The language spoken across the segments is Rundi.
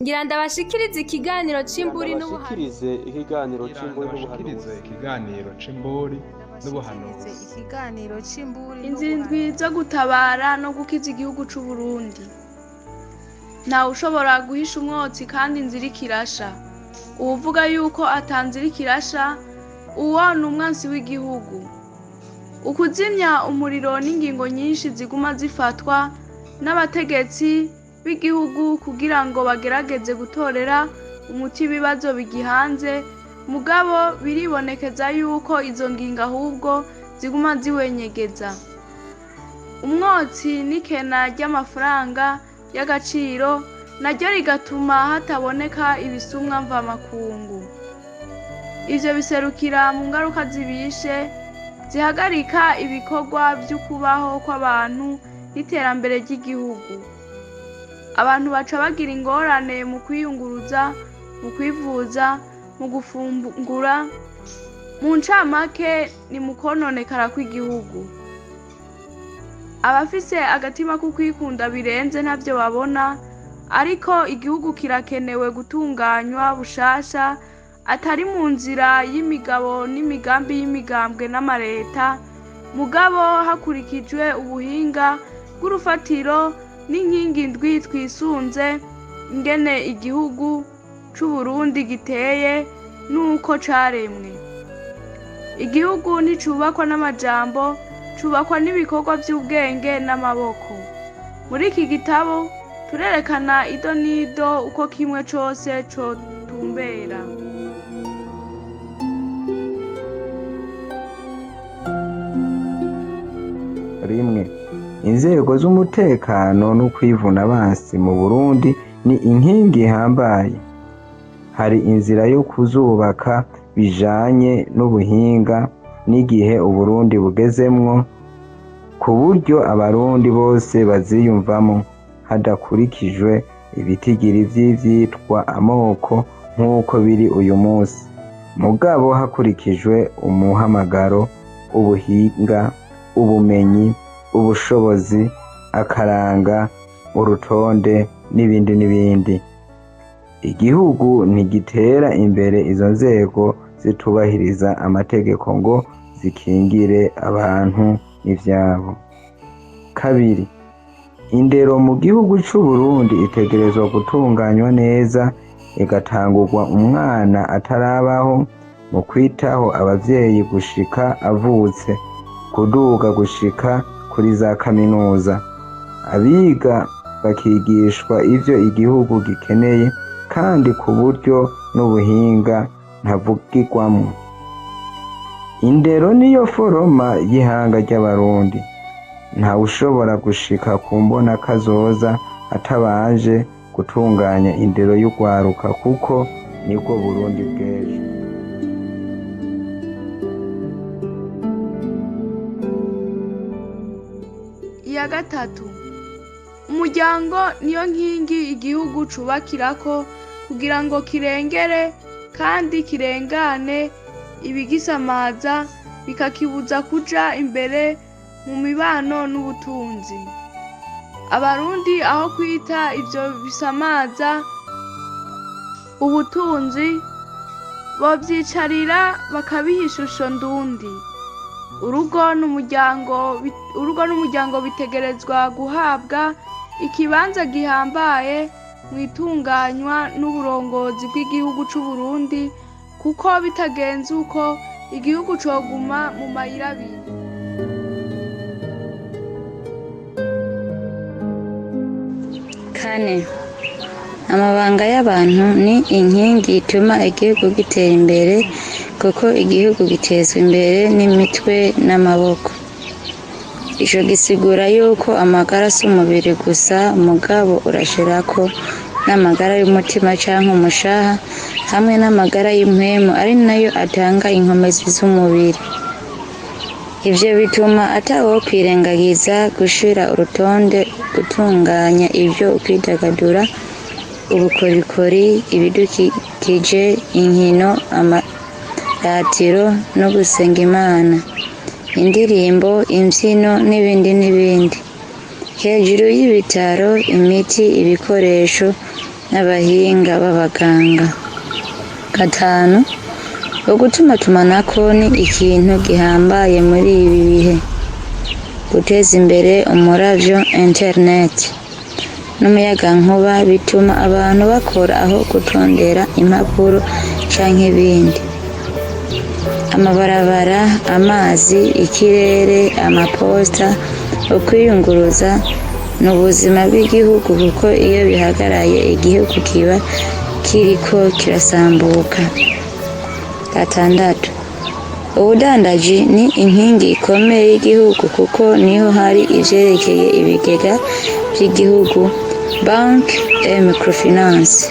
ngira ndabashikirize ikiganiro c'imburi ndabashikirize ikiganiro c'imburi n'ubuhanuzi. Inzira indwi zo gutabara no gukiza igihugu c'u Burundi. Ntawe ushobora guhisha umwotsi kandi inzira ikirasha. Uwuvuga yuko atanzira ikirasha, uwo ni umwansi w'igihugu. Ukuzimya umuriro n'ingingo nyinshi ziguma zifatwa n'abategetsi b'igihugu kugira ngo bagerageze gutorera umuti ibibazo bigihanze, mugabo biribonekeza yuko izo ngingo ahubwo ziguma ziwenyegeza. Umwotsi n'ikena ry'amafaranga y'agaciro naryo rigatuma hataboneka ibisumwa mvamakungu. Ivyo biserukira mu ngaruka zibishe zihagarika ibikorwa vy'ukubaho kw'abantu n'iterambere ry'igihugu. Abantu baca bagira ingorane mu kwiyunguruza, mu kwivuza, mu gufungura, mu ncamake ni mu kononekara kw'igihugu. Abafise agatima ko kwikunda birenze ntavyo babona, ariko igihugu kirakenewe gutunganywa bushasha atari mu nzira y'imigabo n'imigambi y'imigambwe n'amareta, mugabo hakurikijwe ubuhinga bw'urufatiro n'inkingi ndwi twisunze ingene igihugu c'u Burundi giteye nuko caremwe. Igihugu nticubakwa n'amajambo, cubakwa n'ibikorwa vy'ubwenge n'amaboko. Muri iki gitabo turerekana ido n'ido uko kimwe cose cotumbera. Rimwe, inzego z'umutekano no kwivuna abansi mu Burundi ni inkingi ihambaye. Hari inzira yo kuzubaka bijanye n'ubuhinga n'igihe Uburundi bugezemwo, ku buryo abarundi bose baziyumvamo hadakurikijwe ibitigiri vy'ivyitwa amoko nk'uko biri uyu munsi, mugabo hakurikijwe umuhamagaro, ubuhinga, ubumenyi, ubushobozi, akaranga, urutonde n'ibindi n'ibindi. Igihugu ntigitera imbere izo nzego zitubahiriza amategeko ngo zikingire abantu n'ivyabo. Kabiri, indero mu gihugu c'u Burundi itegerezwa gutunganywa neza, igatangurwa umwana atarabaho, mu kwitaho abavyeyi gushika avutse, kuduga gushika kuri za kaminuza. Abiga bakigishwa ivyo igihugu gikeneye kandi ku buryo n'ubuhinga ntavugirwamwo. Indero niyo foroma y'ihanga ry'abarundi. Ntawe ushobora gushika ku mbona kazoza atabanje gutunganya indero y'urwaruka, kuko nibwo Burundi bw'ejo. Iya gatatu, umuryango niyo nkingi igihugu cubakirako kugira ngo kirengere kandi kirengane ibigisamaza, bikakibuza kuja imbere mu mibano n'ubutunzi. Abarundi aho kwita ivyo bisamaza ubutunzi, bovyicarira bakabiha ishusho ndundi. Urugo n'umuryango bitegerezwa guhabwa ikibanza gihambaye mu itunganywa n'uburongozi bw'igihugu c'u Burundi, kuko bitagenze uko igihugu coguma mu mayira abiri. Kane, amabanga y'abantu ni inkingi ituma igihugu gitera imbere, kuko igihugu gitezwa imbere n'imitwe n'amaboko. Ico gisigura yuko amagara si umubiri gusa, mugabo urashirako n'amagara y'umutima canke umushaha, hamwe n'amagara y'impwemu ari nayo atanga inkomezi z'umubiri. Ivyo bituma atawokwirengagiza gushira urutonde, gutunganya ivyo ukwidagadura, ubukorikori, ibidukikije, inkino, amaratiro no gusenga Imana, indirimbo, imvyino n'ibindi n'ibindi. Hejuru y'ibitaro, imiti, ibikoresho n'abahinga b'abaganga. 5. Ugutumatumanako ni ikintu gihambaye muri ibi bihe. Guteza imbere umuravyo internet n'umuyagankuba bituma abantu bakora aho gutondera impapuro canke ibindi. Amabarabara, amazi, ikirere, amaposta, ukwiyunguruza n'ubuzima bw'igihugu kuko iyo bihagaraye igihugu kiba kiriko kirasambuka. 6. Ubudandaji ni inkingi ikomeye y'igihugu kuko niho hari ivyerekeye ibigega vy'igihugu, banki et microfinance,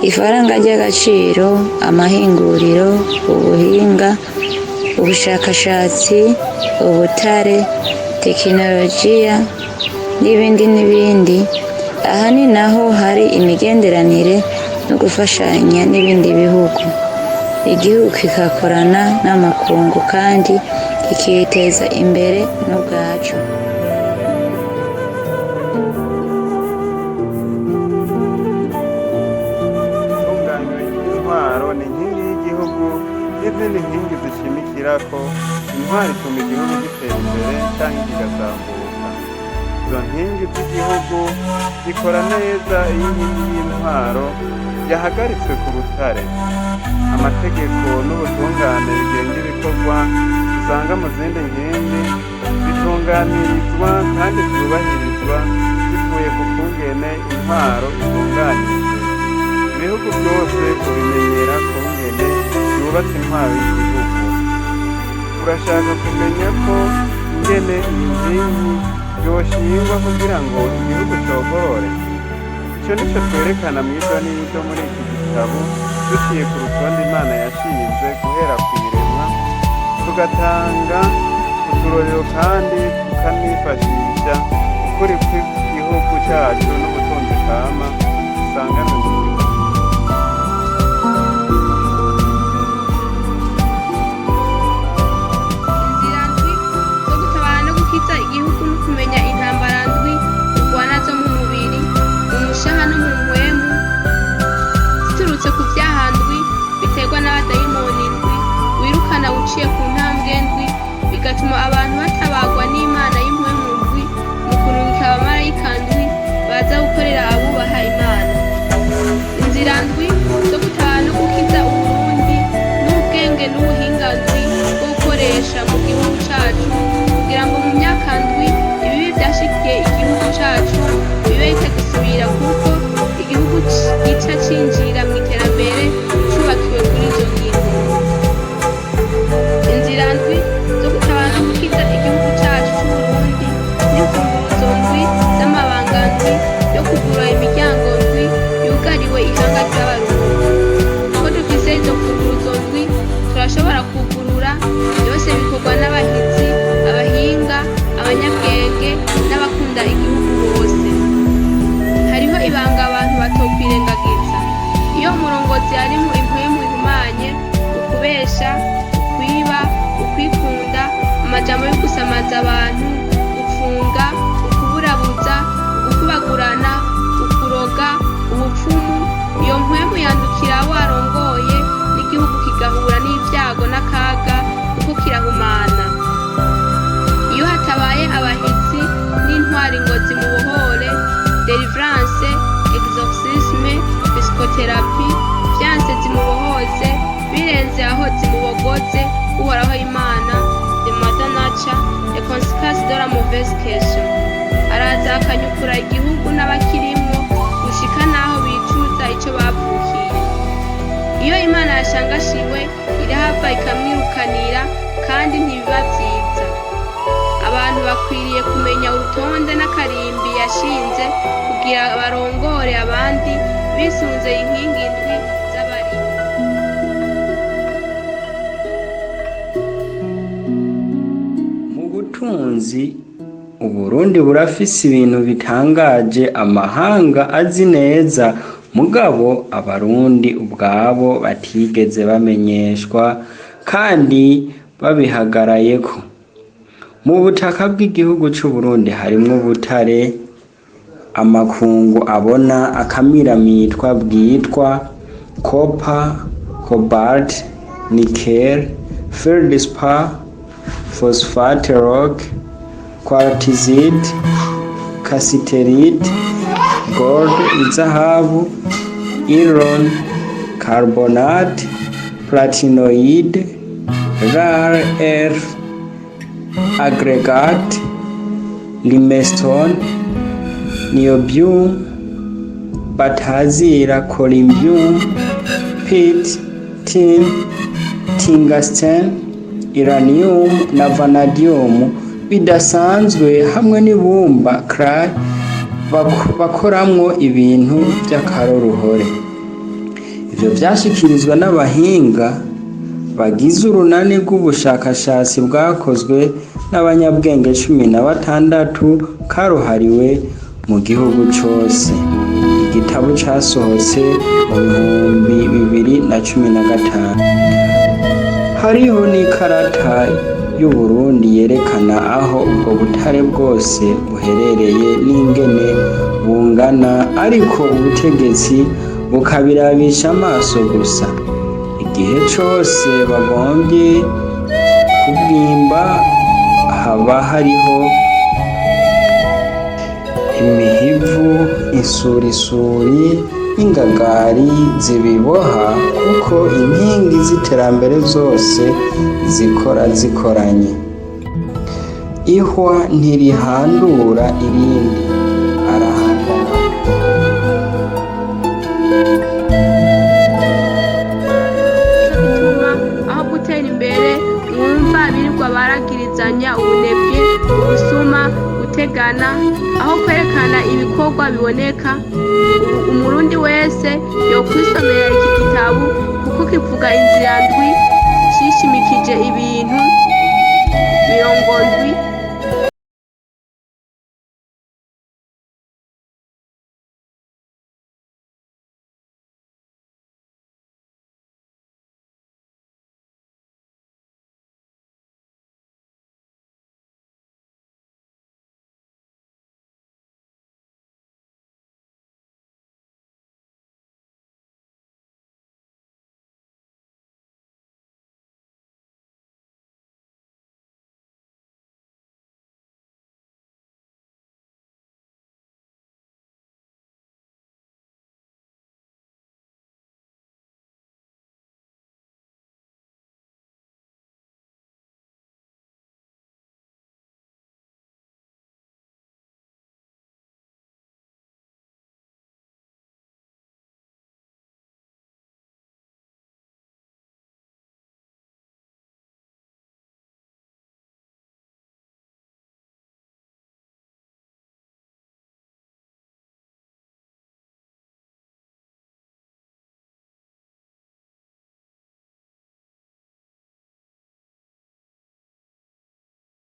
ifaranga ry'agaciro, amahinguriro, ubuhinga, ubushakashatsi, ubutare, tekinolojiya n'ibindi. Aha ni naho hari imigenderanire no gufashanya n'ibindi bihugu. Igihugu kikakorana n'amakungu kandi kikiteza imbere n'ubwacu. Itunganywa ry'intwaro ni inkingi y'igihugu n'izindi nkingi zishimikirako. Intwaro ituma igihugu gitera imbere canke kigasambuka. Izo nkingi z'igihugu zikora neza iyo inkingi y'intwaro yahagaritswe ku rutare. Amategeko n'ubutungane bigenga ibikorwa usanga mu zindi nkingi bitunganirizwa kandi vyubahirizwa bivuye ku kungene intwaro itunganijwe. Ibihugu byose ubimenyera kungene yubatse intwaro y'igihugu. Urashaka kumenya ko ingene iyi nkingi yoshingwa kugira ngo igihugu cogorore? Ico nico twerekana mw'ibyo n'ibyo muri iki gitabo duciye ku rutonde Imana yashinze guhera kw'iremwa, tugatanga uturorero kandi tukanifashisha ukuri kw'igihugu cacu n'ubutunzi kama dusanganywe mu gihugu. Inzira ndwi zo gutabara no gukiza igihugu no kumenya intambara ndwi urwana zo mu mubiri, umushaha no mu mpwemu, ziturutse ku vyaha ndwi biterwa n'abadayimoni ndwi wirukana uciye ku ntambwe ndwi, bigatuma abantu batabagwa n'Imana y'impwemu ndwi mu kurungika abamarayika ndwi baza gukorera abubaha Imana. Inzira ndwi zo gutabara no gukiza Uburundi n'ubwenge n'ubuhinga ndwi bwo gukoresha mu gihugu cacu kugira ngo mu myaka ndwi ibibi vyashikiye igihugu cacu bibe bitagisubira kuko igihugu gica cinjira mu iterambere cubakiwe kuri izo ngingo. Inzira ndwi zo gutabara no gukiza igihugu cacu c'Uburundi n'imfunguruzo ndwi z'amabanga ndwi yo kugura imiryango ndwi yugariwe ihanga ry'Abarundi. Uko dufise izo mfunguruzo ndwi turashobora kugurura, byose bikorwa n'abahizi, abahinga, abanyabwenge n'abakunda igihugu bose. Hariho ibanga abantu batokwirengagiza. Iyo umurongozi ari mu impwemu ihumanye, ukubesha, ukwiba, ukwikunda, amajambo yo gusamaza abantu, gufunga, ukuburabuza, ukubagurana, ukuroga, ubupfumu, iyo mpwemu yandukira abo arongoye n'igihugu kigahura n'ivyago n'akaga kuko kirahumana. Iyo hatabaye abahizi n'intwari ngo zimubohore, delivrance, exorcisme, psychothérapie, vyanse zimubohoze, birenze aho zimubogoze, uhoraho Imana, de mother nature, les conséquences de la mauvaise question. Araza akanyukura igihugu n'abakirimwo gushika naho bicuza ico bavukiye. Iyo Imana yashangashiwe irahava ikamwirukanira kandi ntibiba vyiza. Abantu bakwiriye kumenya urutonde n'akarimbi yashinze kugira barongore abandi bisunze inkingi ndwi z'abari. Mu butunzi Uburundi burafise ibintu bitangaje amahanga azi neza mugabo abarundi ubwabo batigeze bamenyeshwa kandi babihagarayeko. Mu butaka bw'igihugu c'Uburundi harimwo ubutare, amakungu abona akamiramitwa bwitwa copper, cobalt, nickel, feldspar, phosphate rock, quartzite, cassiterite, gold, izahabu, iron, carbonate, platinoid, rare earth, aggregate, limestone, niobium, batazira, columbium, pit, tin, tungsten, uranium na vanadium bidasanzwe hamwe n'ibumba clay bakoramwo ibintu by'akaroruhore. Ivyo vyashikirizwa n'abahinga bagize urunani rw'ubushakashatsi bwakozwe n'abanyabwenge 16 karuhariwe mu gihugu cose. Igitabo casohotse mu 2015. Hariho n'ikarata y'Uburundi yerekana aho ubwo butare bwose buherereye n'ingene bungana, ariko ubutegetsi bukabirabisha amaso gusa. Igihe cose bagombye kubwimba haba hariho imihivu, insurisuri n'ingagari zibiboha, kuko inkingi z'iterambere zose zikora zikoranye. Ihwa ntirihandura irindi, arahandana. Bituma aho gutera imbere mwumva birirwa baragirizanya ubunebwe, ubusuma, gutegana, aho kwerekana ibikorwa biboneka. Umurundi wese yokwisomera iki gitabo kuko kivuga inzira ndwi cishimikije ibintu 70